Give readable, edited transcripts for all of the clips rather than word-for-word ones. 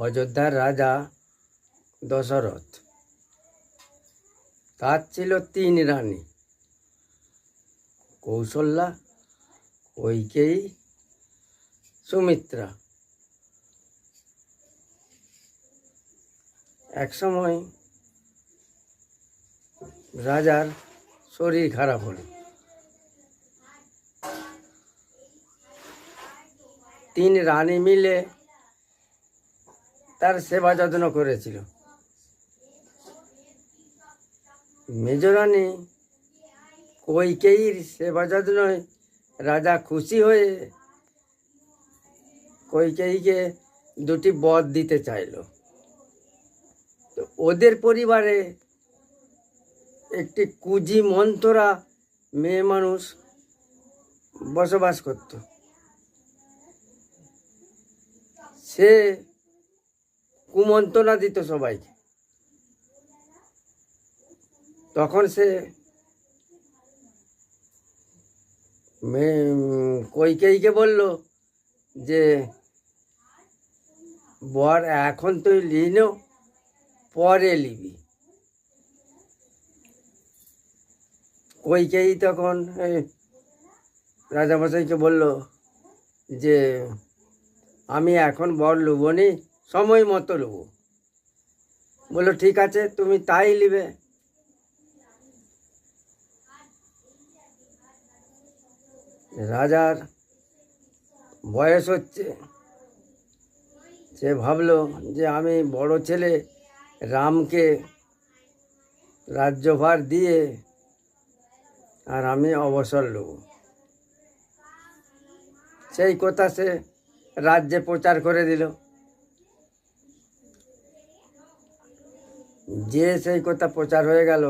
অযোধ্যার রাজা দশরথ, তার ছিল 3 রানী, কৌশল্যা, কৈকেয়ী, সুমিত্রা। একসময় রাজার শরীর খারাপ হলো। 3 রানী মিলে তার সেবা যত্ন করেছিল। মেজরানী কৈকেয়ীর সেবা যত্নে রাজা খুশি হয়ে কৈকেয়ীকে 2টি বর দিতে চাইল। তো ওদের পরিবারে একটি কুজি মন্থরা মেয়ে মানুষ বসবাস করত। সে কুমন্ত্রণা দিত সবাইকে। তখন সে কৈকেয়ীকে বলল যে বর এখন তুই লিনো, পরে লিবি। কৈকেয়ী তখন রাজামশাইকে বলল যে আমি এখন বর লুব নি, সময় মতো লুব। বললো ঠিক আছে, তুমি তাই লিবে। রাজার বয়স হচ্ছে, সে ভাবলো যে আমি বড় ছেলে রামকে রাজ্যভার দিয়ে আর আমি অবসর নেব। সেই কথা সে রাজ্যে প্রচার করে দিল। যে সেই কথা প্রচার হয়ে গেল,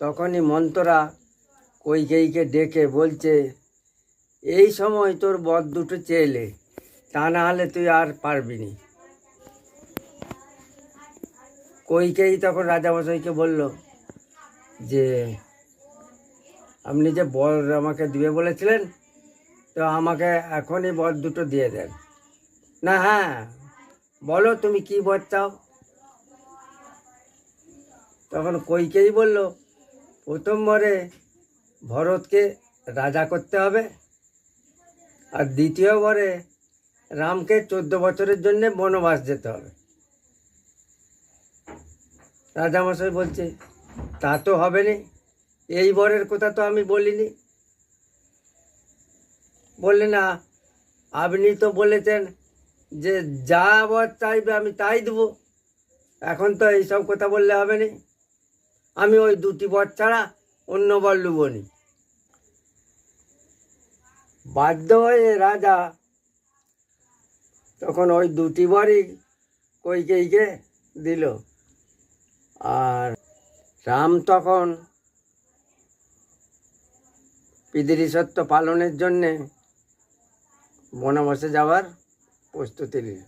তখনই মন্ত্ররা কৈকেয়ীকে ডেকে বলছে এই সময় তোর বর 2টো চেলে, তা না হলে তুই আর পারবি নি। কৈকেয়ী তখন রাজামশাইকে বলল যে আপনি যে বর আমাকে দিবে বলেছিলেন, তো আমাকে এখনই বর 2টো দিয়ে দেন। না, হ্যাঁ বলো তুমি কি বর চাও। তখন কৈকেয়ী বলল প্রথম বরে ভরতকে রাজা করতে হবে, আর দ্বিতীয় বরে রামকে 14 বছরের জন্য বনবাস যেতে হবে। রাজামশাই বলছে তা তো হবে না, এই বরের কথা তো আমি বলিনি। বললে না, আপনি তো বলেছেন যে যা বর চাইবে আমি তাই দেবো। এখন তো এইসব কথা বললে হবে না, আমি ওই 2টি বর ছাড়া অন্য বর লুব নি। বাধ্য হয়ে রাজা তখন ওই 2টি বরই কৈকেয়ীকে দিল। আর রাম তখন পিতৃসত্য পালনের জন্যে বনবাসে যাওয়ার প্রস্তুতি নিল।